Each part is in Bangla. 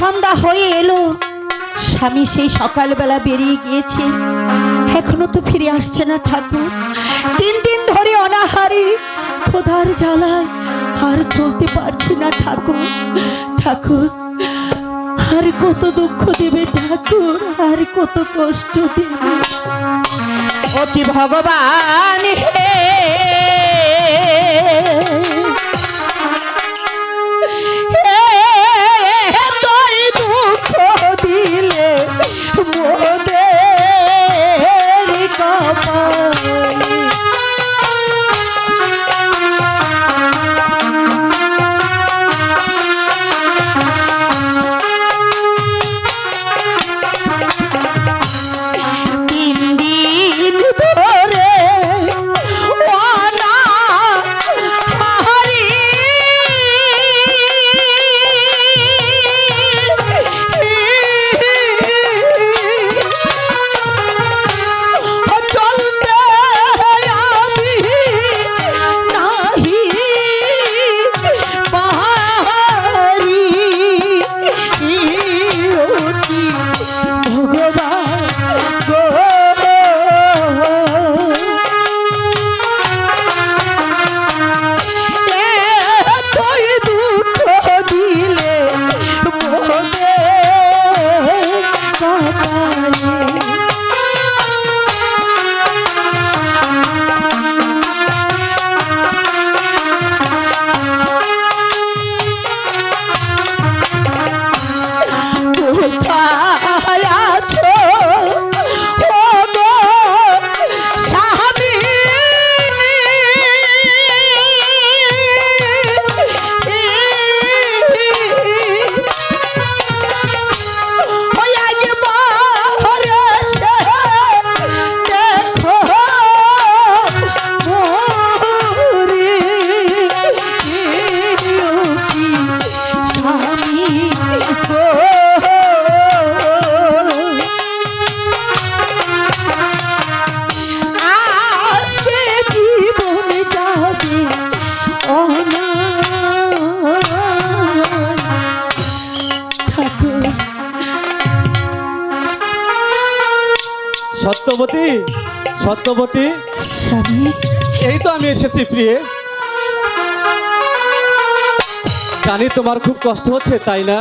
সন্ধ্যা হয়ে এলো, স্বামী সেই সকালবেলা বেরিয়ে গিয়েছে, এখনো তো ফিরে আসছে না ঠাকুর। 3 দিন ধরে অনাহারে ক্ষুধার জ্বালায় আর চলতে পারছি না ঠাকুর। ঠাকুর আর কত দুঃখ দেবে ঠাকুর, আর কত কষ্ট দেবে। অতি ভগবান হে, তুই দুঃখ দিলে মোদের কপালে। সত্যবতী, সত্যবতী, স্বামী এই তো আমি এসেছি প্রিয়ে। জানি তোমার খুব কষ্ট হচ্ছে, তাই না?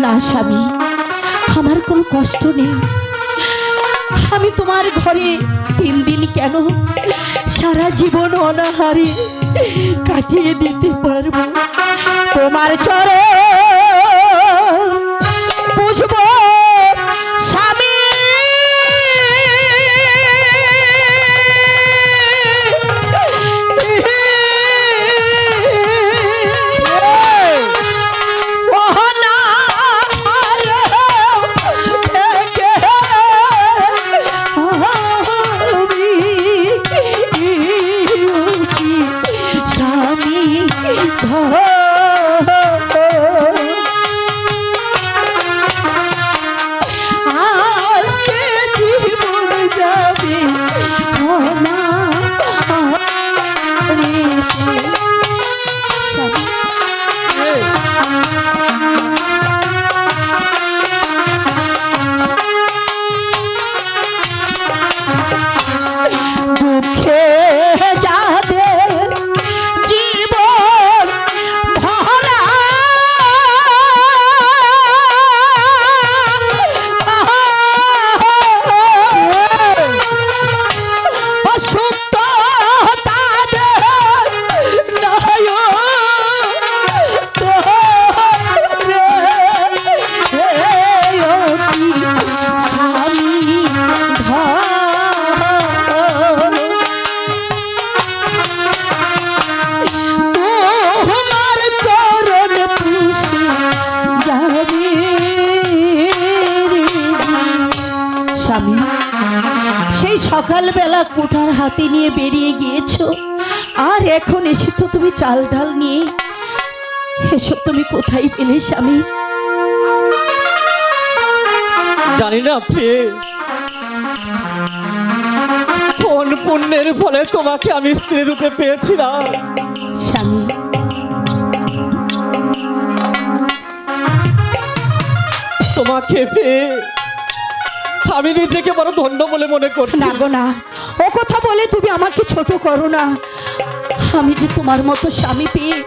না স্বামী, আমার কোনো কষ্ট নেই। আমি তোমার ঘরে 3 দিন কেন, সারা জীবন অনাহারে কাটিয়ে দিতে পারবো। তোমার চরণ পুষবো স্বামী, সেই সকালবেলা কোঠার হাতে নিয়ে বেরিয়ে গিয়েছো, আর এখন এসে তো তুমি চাল ডাল নিয়ে, এসব তুমি কোথায় পেলে স্বামী? জানি না প্রিয়ে, কোন পুণ্যের ফলে তোমাকে আমি স্ত্রী রূপে পেয়েছিলাম। স্বামী, তোমাকে পেয়ে আমি নিজেকে বড় ধন্য বলে মনে করছি। না গো না, ও কথা বলে তুমি আমাকে ছোট করো না। আমি যে তোমার মতো স্বামী পেয়ে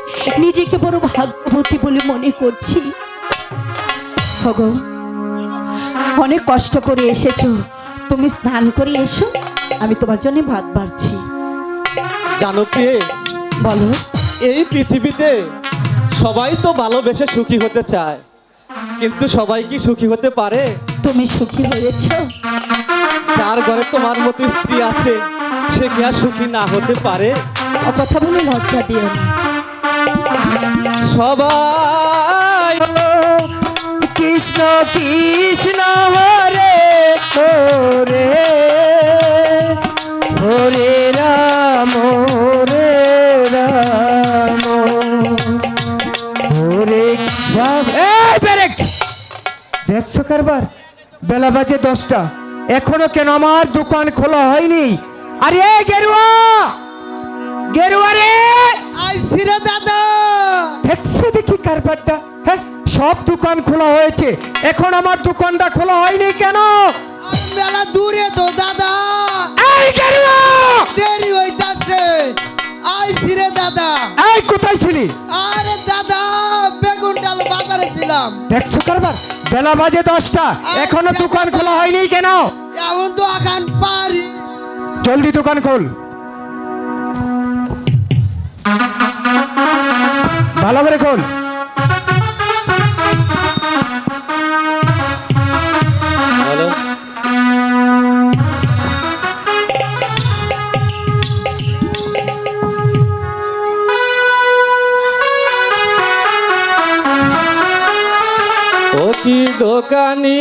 নিজেকে বড় ভাগ্যবতী বলে মনে করছি। ওগো, অনেক কষ্ট করে এসেছো, তুমি স্নান করে এসো, আমি তোমার জন্য ভাত বাড়ছি। জানো পেয়ে, বলো। এই পৃথিবীতে সবাই তো ভালোবেসে সুখী হতে চায়, কিন্তু সবাই কি সুখী হতে পারে? তুমি সুখী হয়েছো? যার ঘরে তোমার মতো স্ত্রী আছে সে কি আর সুখী না হতে পারে? ও কথা বলে লজ্জা দিও না। সবাই কৃষ্ণ কৃষ্ণ হরে হরে হরে রাম হরে রাম হরে রাম। এই ব্রেক! দেখছো কারবার, বেলা বাজে 10টা, এখনো কেন আমার দোকান খোলা হয়নি? আরে গেরুয়া, গেরুয়া রে, আইছি রে দাদা। দেখছো দেখি কারবারটা? হ্যাঁ, সব দোকান খোলা হয়েছে, এখন আমার দোকানটা খোলা হয়নি কেন? মেলা দূরে তো দাদা, এই গেরুয়া, দেরি হইতাছে। আইছি রে দাদা। এই কোথায় ছিলি? আরে দাদা, বেগুন ডাল বাজারে ছিলাম। দেখছো কারবার, বেলা বাজে 10টা, এখনো দোকান খোলা হয়নি কেন? এখন তো আগান পারি। জলদি দোকান খোল, ভালো করে খোল। হ্যালো, ও কি দোকানি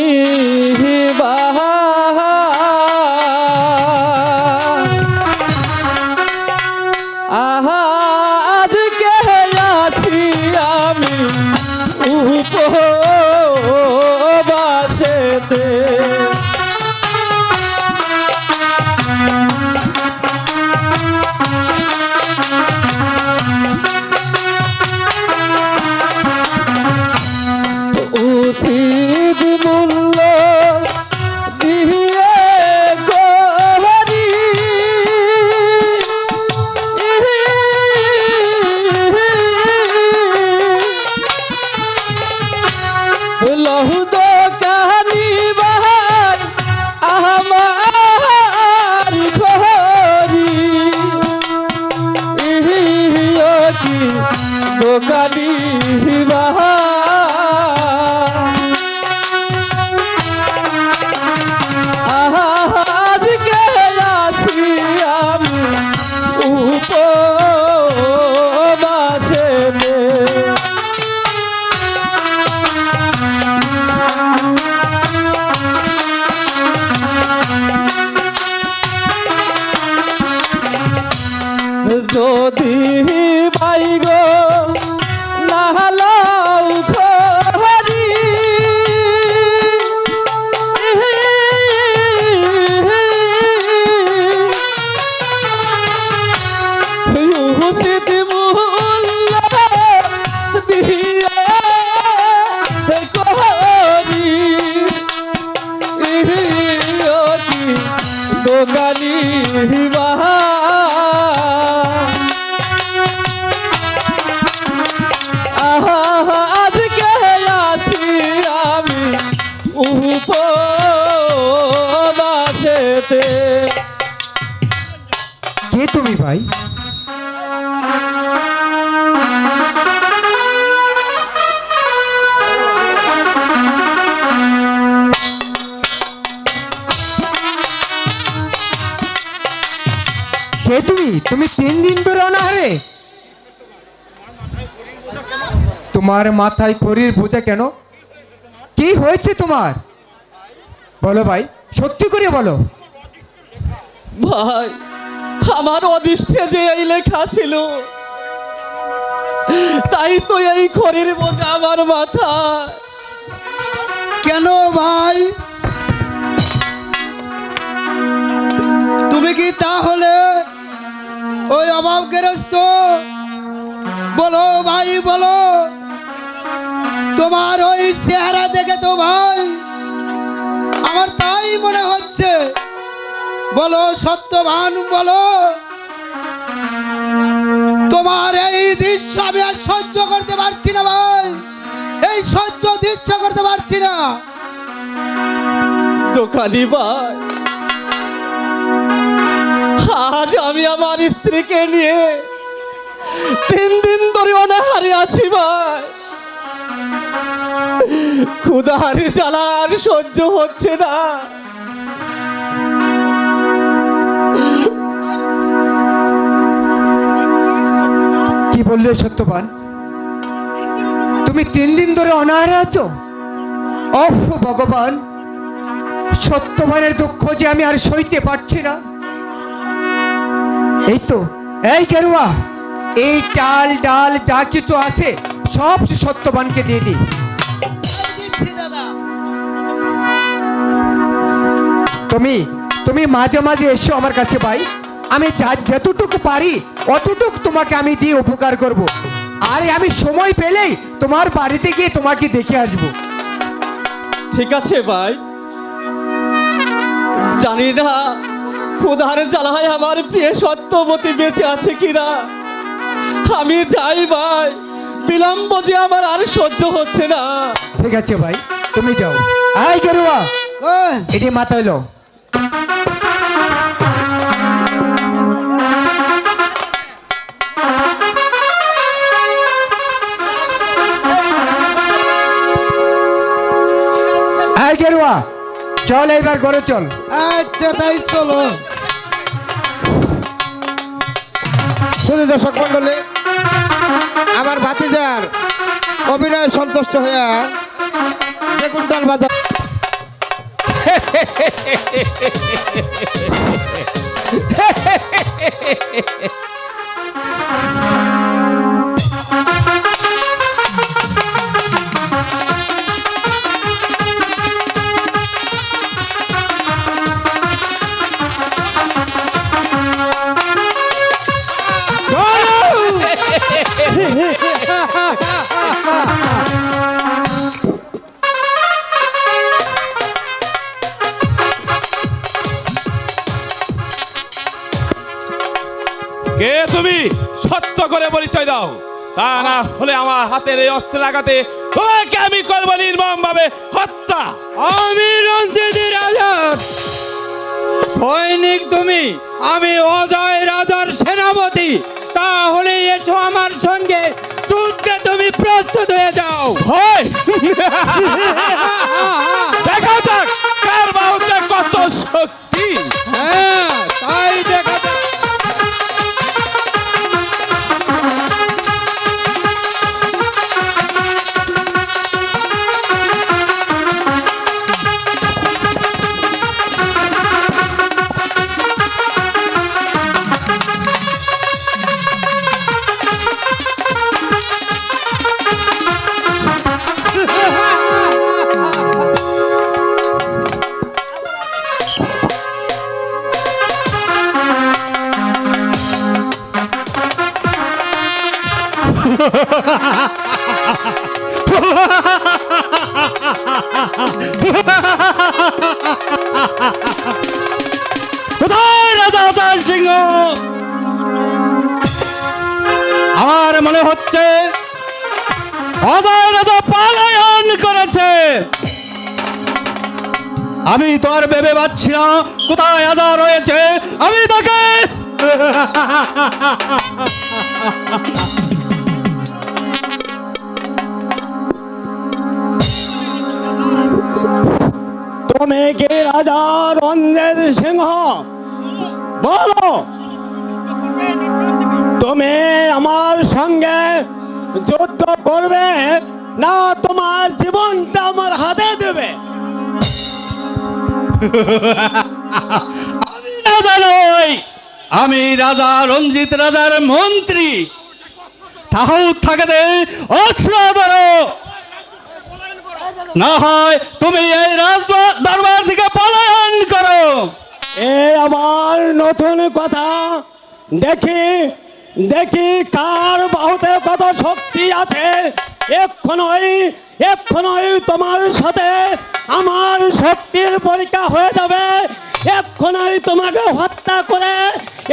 বাহা আহা আজকে আছি আমি উপবাসেতে। উচিত মূল্য দিয়ে গরি লহু দোকানি ভাই আমার ঘরি কি দোকানি ভাই আজকে আছি আমি উপবাসেতে। যদি বাইগো নাহলাও খরি উচিত মূল্য দিয়া করি দোকানি বাহা আজকে আছি আমি উপবাসেতে। কে তুমি ভাই? কে তুমি? তুমি 3 দিন ধরে অনাহারে? তোমার মাথায় খড়ির বোঝা কেন? কি হয়েছে তোমার? বলো ভাই, সত্যি করে বলো। ভাই, আমার অদৃষ্টে যে এই লেখা ছিল তাই তো এই খড়ির বোঝা আমার মাথায়। কেন ভাই? তুমি কি তাহলে ওই অভাবগ্রস্ত? বলো ভাই বলো, তোমার ওই চেহারা দেখে তো ভাই আমার তাই মনে হচ্ছে। বলো সত্যবান বলো, তোমার এই দৃশ্য আমি আর সহ্য করতে পারছি না ভাই, এই সহ্য দৃশ্য করতে পারছি না। দোকানি ভাই, আজ আমি আমার স্ত্রীকে নিয়ে 3 দিন ধরে অনাহারে আছি ভাই। ক্ষুধার জ্বালা আর সহ্য হচ্ছে না। কি বললে সত্যবান? তুমি 3 দিন ধরে অনাহারে আছো? ওহ ভগবান, সত্যবানের দুঃখ যে আমি আর সইতে পারছি না। এই তো, এই গেরুয়া, এই চাল ডাল যা কিছু আছে সব সত্যবানকে দিয়ে দিই। দিচ্ছি দাদা। তুমি মাঝে মাঝে এসো আমার কাছে ভাই, আমি যতটুকু পারি অতটুকু তোমাকে আমি দিয়ে উপকার করব। আর আমি সময় পেলেই তোমার বাড়িতে গিয়ে তোমাকে দেখে আসবো। ঠিক আছে ভাই, জানি না ক্ষুধার জ্বালায় আমার প্রিয় সত্যবতী বেঁচে আছে কিনা। আমি যাই ভাই, বিলম্ব যে আমার আর সহ্য হচ্ছে না। ঠিক আছে ভাই, তুমি যাও। আই গেরুয়া, ওই, এটি মাথা হইলো। আই গেরুয়া, চল এইবার ঘরে চল। আচ্ছা তাই চলো। শুধু দর্শক মন্ডলী, আমার ভাতিজার অভিনয় সন্তুষ্ট হইয়া বেগুনটাল বাজার কে তুমি? সত্য করে পরিচয় দাও, তা না হলে আমার হাতের এই অস্ত্রের আঘাতে তোমাকে আমি করব নির্মম ভাবে হত্যা। আমি রঞ্জিত রাজা সৈনিক, তুমি? আমি অজয় রাজার সেনাপতি। তাহলে এসো আমার সঙ্গে যুদ্ধে, তুমি প্রস্তুত হয়ে যাও। হয় দেখা যাক কার বাহুতে কত শক্তি। হ্যাঁ, তাই দেখা যাক। কোথায় রাজা উদয় সিংহ? আমার মনে হচ্ছে অজয় রাজা পলায়ন করেছে। আমি তো আর ভেবে পাচ্ছি না কোথায় রাজা রয়েছে। আমি তাকে তুমি কি রাজা রঞ্জিত সিংহ? বলো, তুমি আমার সঙ্গে যুদ্ধ করবে না তোমার জীবনটা আমার হাতে দেবে? আমি রাজা নই, আমি রাজা রঞ্জিত রাজার মন্ত্রী। তাহলে থাকতে অস্ত্র ধরো, না হয় তুমি এই রাজ দরবার থেকে পলায়ন করো। এই আবার নতুন কথা। দেখি দেখি কার বাহুতে কত শক্তি আছে। এক্ষণই তোমার সাথে আমার শক্তির পরীক্ষা হয়ে যাবে। এক্ষণই তোমাকে হত্যা করে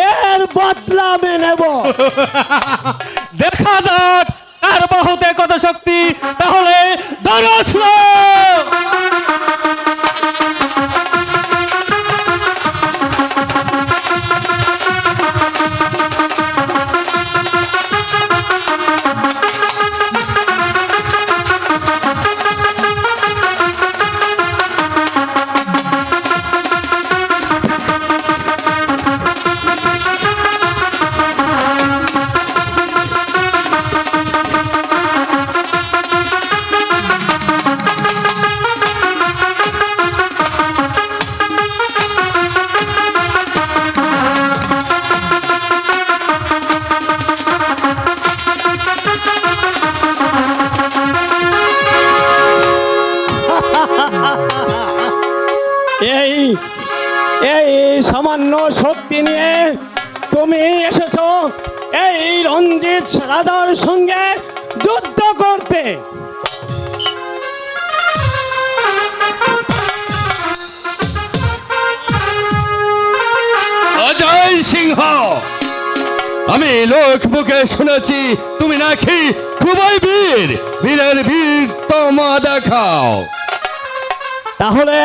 এর বদলা আমি নেব। দেখা যাক আর বাহুতে কত শক্তি, তাহলে ধরো। এই এই সামান্য শক্তি নিয়ে তুমি এসেছো এই রঞ্জিত রাজার সঙ্গে যুদ্ধ করতে। অজয় সিংহ, আমি লোক মুখে শুনেছি তুমি নাকি খুবই বীর। বীরের বীর তোমা দেখাও। তাহলে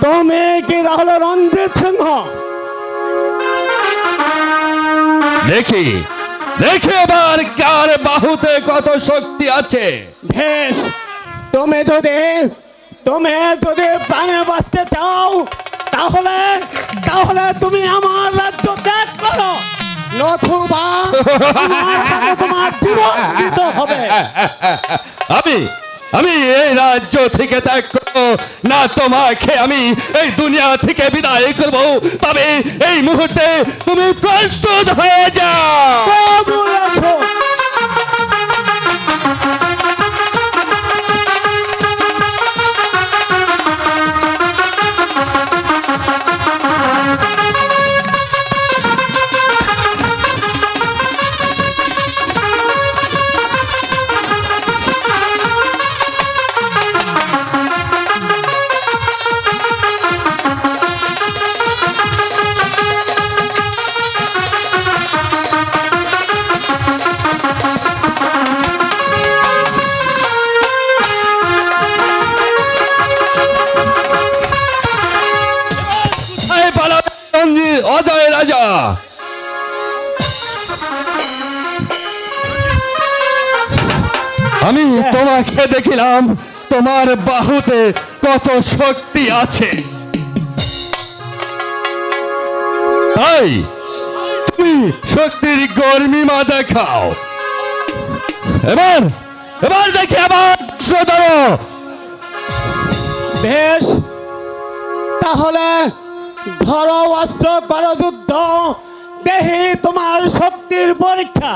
তুমি কি তাহলে রঞ্জিত সিংহ? দেখি দেখি এবার কার বাহুতে কত শক্তি আছে। বেশ, তুমি যদি প্রাণে বাঁচতে চাও তাহলে তুমি আমার রাজ্য ত্যাগ করো, নতুবা তোমার জীবন দিতে হবে। আমি এই রাজ্য থেকে ত্যাগ করবো না, তোমাকে আমি এই দুনিয়া থেকে বিদায় করব। তবে এই মুহূর্তে তুমি প্রস্তুত হয়ে যাও। অজয় রাজা, আমি তোমাকে দেখিলাম তোমার বাহুতে কত শক্তি আছে, তাই তুমি শক্তির গর্মিমা দেখাও। এবার দেখি আবার বেশ, তাহলে ধরো অস্ত্র, করো যুদ্ধ, দেখি তোমার শক্তির পরীক্ষা।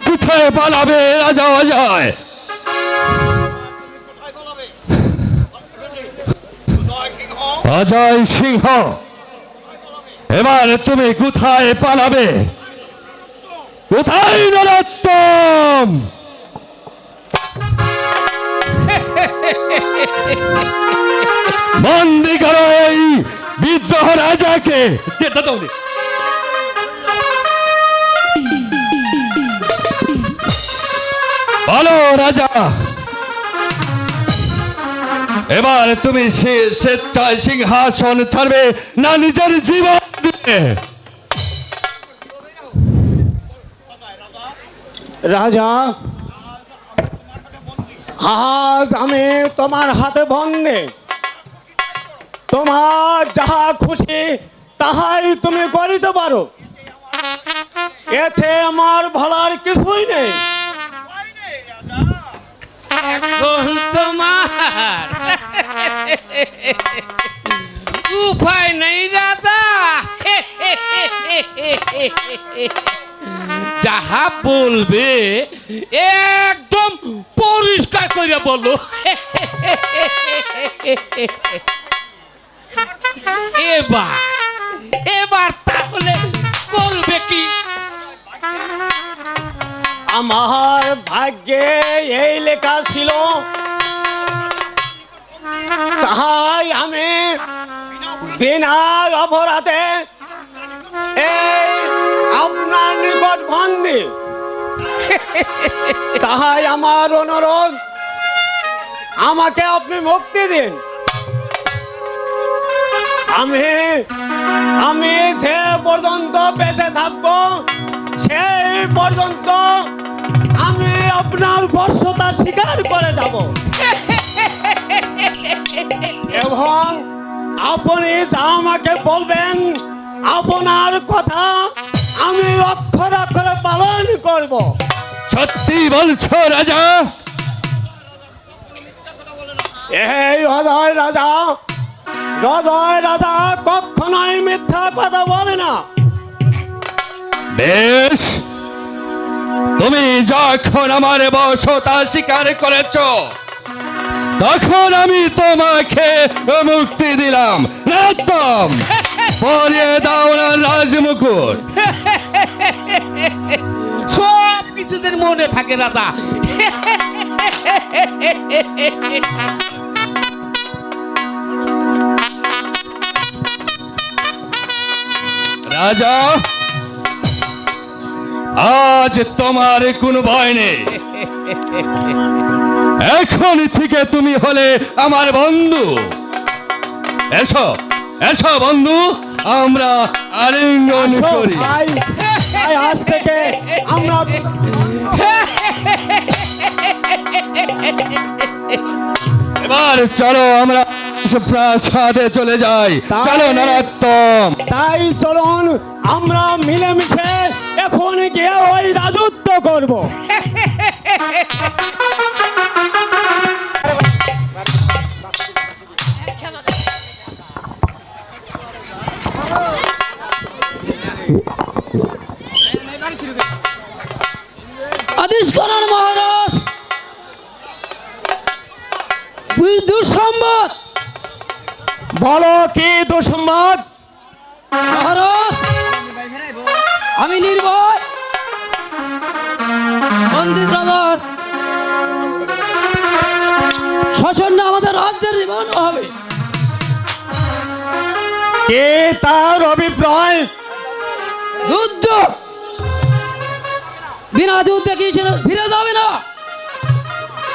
কোথায় পালাবে রাজা অজয়? অজয় সিংহ, এবার তুমি কোথায় পালাবে? কোথায় নরোত্তম? বন্দি করো এই বিদ্রোহ রাজাকে। বলো রাজা, এবার তুমি স্বেচ্ছায় সিংহাসন ছাড়বে না নিজের জীবন রাজা, আজ আমি তোমার হাতে বন্দী। তোমার যাহা খুশি তাহাই তুমি করিতে পারো, এতে আমার ভালার কিছুই নেই। এখন তোমার উপায় নেই রাজা। যাহা বলবে একদম পরিষ্কার করে বলো। এবার তাহলে বলবে কি? আমার ভাগ্যে এই লেখা ছিল, তাহাই আমি বিনা অপরাধে এই আপনার নিকট বন্দী। তাহাই আমার অনুরোধ, আমাকে আপনি মুক্তি দিন। আমি যে পর্যন্ত বেঁচে থাকবো সেই পর্যন্ত আমি আপনার বর্ষতা স্বীকার করে যাব, এবং আপনি যা আমাকে বলবেন আপনার কথা আমি অক্ষর অক্ষরে পালন করব। সত্যি বলছো রাজা? এই অজয় রাজা, কখনোই মিথ্যা কথা বলে না। বেশ, তুমি যখন আমার বশতা স্বীকার করেছ তখন আমি তোমাকে মুক্তি দিলাম। একদম পরিয়ে দাও না রাজমুকুট। সব কিছুদের মনে থাকে রাজা। রাজা, আজ তোমার কোনো ভয় নেই। এখন থেকে তুমি হলে আমার বন্ধু। এসো এসো বন্ধু, আমরা আলিঙ্গন করি। ভাই, আজ থেকে আমরা এবার চলো আমরা প্রাসাদে চলে যাই। চলো নরোত্তম। তাই চলুন আমরা মিলেমিশে এখন গিয়ে ওই রাজত্ব করব। আদেশ করেন মহারাজ। দুঃসংবাদ। বলো কি দুঃসংবাদ? মহারাজ, আমি নির্ভয় পণ্ডিত রাজার শাসনে আমাদের রাজ্যের নির্মাণ হবে। কে তার অভিপ্রায়? যুদ্ধ। বিনা যুদ্ধে কি ফিরে যাবে না,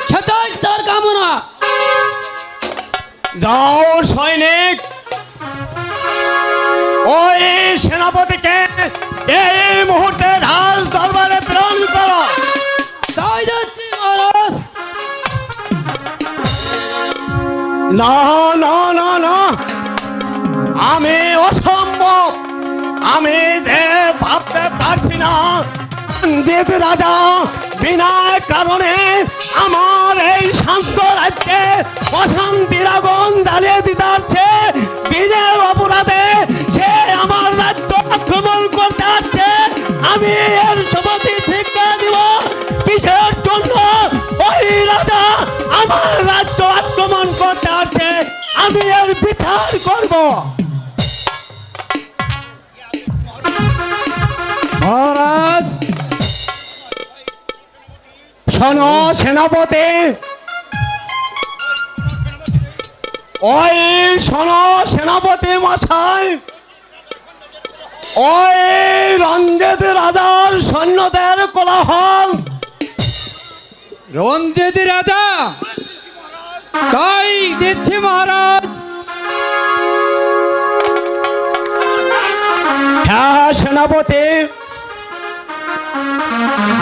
সেটাই তার কামনা। যাও সৈনিক, ওই সেনাপতিকে এই মুহূর্তে রাজ দরবারে প্রেরণ করো। তাই যাচ্ছি মহারাজ। না না না না, আমি অসম্ভব, আমি যে ভাবতে পারছি না পণ্ডিত রাজা বিনা কারণে আমার এই শান্ত রাজ্যে অশান্তির আগুন জ্বালিয়ে দিতে আসছে। বিনা অপরাধে সে আমার রাজ্য আক্রমণ করতে আসছে। আমি এর সম্মতি শিক্ষা দিব। কিসের জন্য ওই রাজা আমার রাজ্য আক্রমণ করতে আসছে, আমি এর বিচার করব। মহারাজ, শোনো সেনাপতি, ওই শোনো সেনাপতি মশাই, ওই রঞ্জিত রাজার সৈন্যদের কোলাহল। রঞ্জিত রাজা, তাই দিচ্ছি মহারাজ। হ্যাঁ সেনাপতি,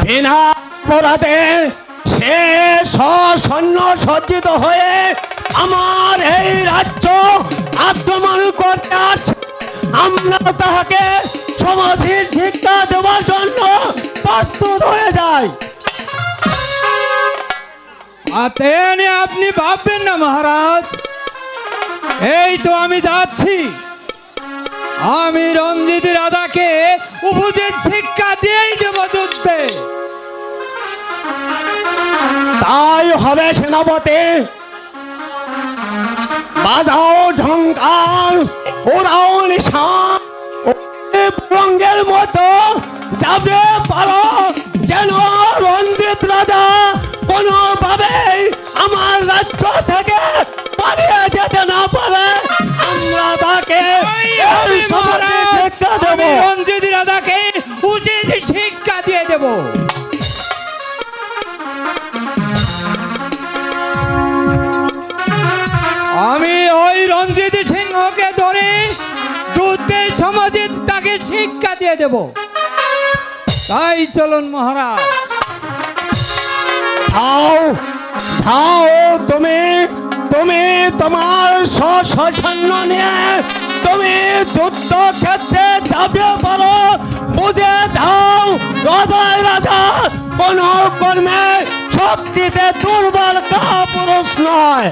বিনা অপরাধে সে সৈন্য সজ্জিত হয়ে আমার এই রাজ্য আক্রমণ করতে আসছে। আমরা তাহাকে সমাজের শিক্ষা দেওয়ার জন্য প্রস্তুত হয়ে যাই। আতেনে আপনি ভাববেন না মহারাজ, এই তো আমি যাচ্ছি। আমি রঞ্জিত রাজাকে উপযুক্ত শিক্ষা দিয়েই দেব যুদ্ধে। তাই হবে সেনাপতি, বাজাও ঢঙ্কার, ওরাও নিশান, রঙের মতো যাবে পারো, যেন রঞ্জিত রাজা কোনোভাবেই আমার রাজ্য থেকে পালিয়ে যেতে না পারে। আমরা তাকে এই সমাজে শিক্ষা দেব। রঞ্জিত রাজাকে উচিত শিক্ষা দিয়ে দেব। আমি ওই রঞ্জিত সিংহকে ধরে যুদ্ধের সমাজে তাকে শিক্ষা দিয়ে দেব। তাই চলুন মহারাজ। যাও যাও, তুমি তুমি তোমার সৈন্য নিয়ে তুমি যুদ্ধ ক্ষেত্রে যাবে পারো। বুঝে দাও, রাজায় রাজা কোন কর্মে শক্তিতে দুর্বল কাপুরুষ নয়।